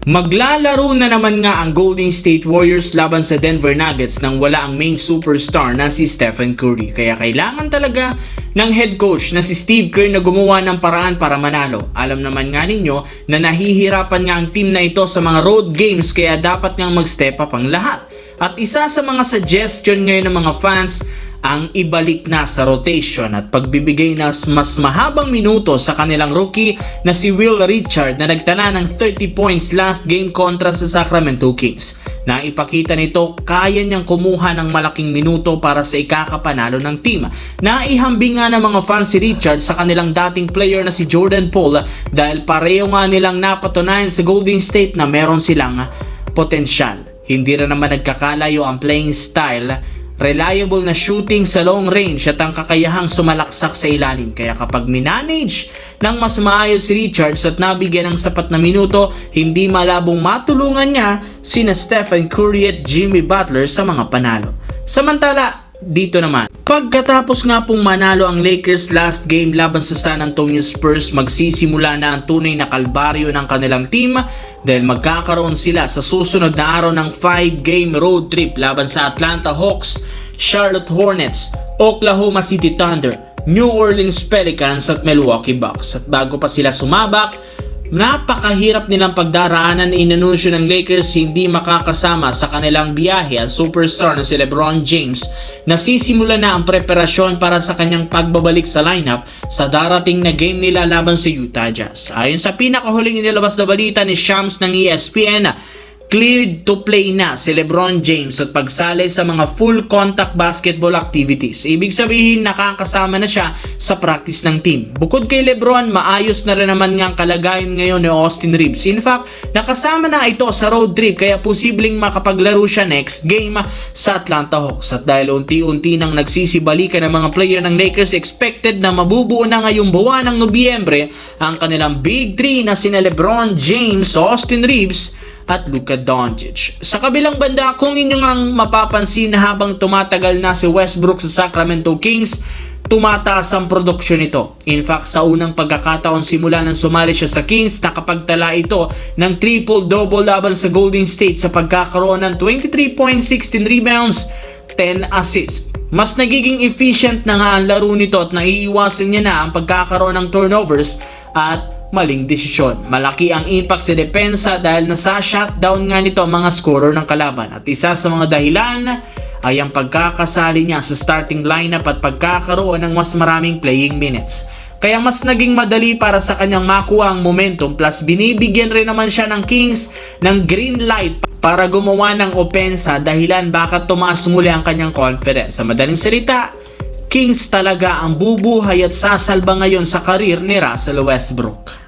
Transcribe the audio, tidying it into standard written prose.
Maglalaro na naman nga ang Golden State Warriors laban sa Denver Nuggets nang wala ang main superstar na si Stephen Curry. Kaya kailangan talaga ng head coach na si Steve Kerr na gumawa ng paraan para manalo. Alam naman nga ninyo na nahihirapan nga ang team na ito sa mga road games, kaya dapat nga mag-step up ang lahat. At isa sa mga suggestion ngayon ng mga fans ang ibalik na sa rotation at pagbibigay na mas mahabang minuto sa kanilang rookie na si Will Richard na nagtala ng 30 points last game kontra sa Sacramento Kings. Naipakita nito kaya niyang kumuha ng malaking minuto para sa ikakapanalo ng team. Naihambing nga ng mga fans si Richard sa kanilang dating player na si Jordan Poole dahil pareho nga nilang napatunayan sa Golden State na meron silang potensyal. Hindi rin naman nagkakalayo ang playing style, reliable na shooting sa long range at ang kakayahang sumalaksak sa ilalim. Kaya kapag minanage ng mas maayos si Richards at nabigyan ng sapat na minuto, hindi malabong matulungan niya sina Stephen Curry at Jimmy Butler sa mga panalo. Samantala, dito naman, pagkatapos nga pong manalo ang Lakers last game laban sa San Antonio Spurs, magsisimula na ang tunay na kalbaryo ng kanilang team dahil magkakaroon sila sa susunod na araw ng 5-game road trip laban sa Atlanta Hawks, Charlotte Hornets, Oklahoma City Thunder, New Orleans Pelicans at Milwaukee Bucks. At bago pa sila sumabak, napakahirap nilang pagdaraanan. Inanunsyo ng Lakers hindi makakasama sa kanilang biyahe ang superstar na si LeBron James. Nasisimula na ang preparasyon para sa kanyang pagbabalik sa lineup sa darating na game nila laban sa Utah Jazz. Ayon sa pinakahuling inilabas na balita ni Shams ng ESPN, cleared to play na si LeBron James at pagsali sa mga full contact basketball activities. Ibig sabihin nakakasama na siya sa practice ng team. Bukod kay LeBron, maayos na rin naman nga ang kalagayan ngayon ni Austin Reeves. In fact, nakasama na ito sa road trip kaya posibleng makapaglaro siya next game sa Atlanta Hawks. At dahil unti-unti nang nagsisibalikan ng mga player ng Lakers, expected na mabubuo na ngayong buwan ng Nobyembre ang kanilang Big 3 na sina LeBron James, Austin Reeves at Luka Doncic. Sa kabilang banda, kung inyong ang mapapansin na habang tumatagal na si Westbrook sa Sacramento Kings, tumataas ang produksyon nito. In fact, sa unang pagkakataon simula nang sumali siya sa Kings, nakapagtala ito ng triple-double laban sa Golden State sa pagkakaroon ng 23 points, 16 rebounds, 10 assists. Mas nagiging efficient na nga ang laro nito at naiiwasan niya na ang pagkakaroon ng turnovers at maling desisyon. Malaki ang impact sa depensa dahil nasa shutdown nga nito ang mga scorer ng kalaban. At isa sa mga dahilan ay ang pagkakasali niya sa starting lineup at pagkakaroon ng mas maraming playing minutes. Kaya mas naging madali para sa kanyang makuha ang momentum, plus binibigyan rin naman siya ng Kings ng green light para gumawa ng opensa, dahilan bakit tumaas muli ang kanyang confidence. Sa madaling salita, Kings talaga ang bubuhay at sasalba ngayon sa karir ni Russell Westbrook.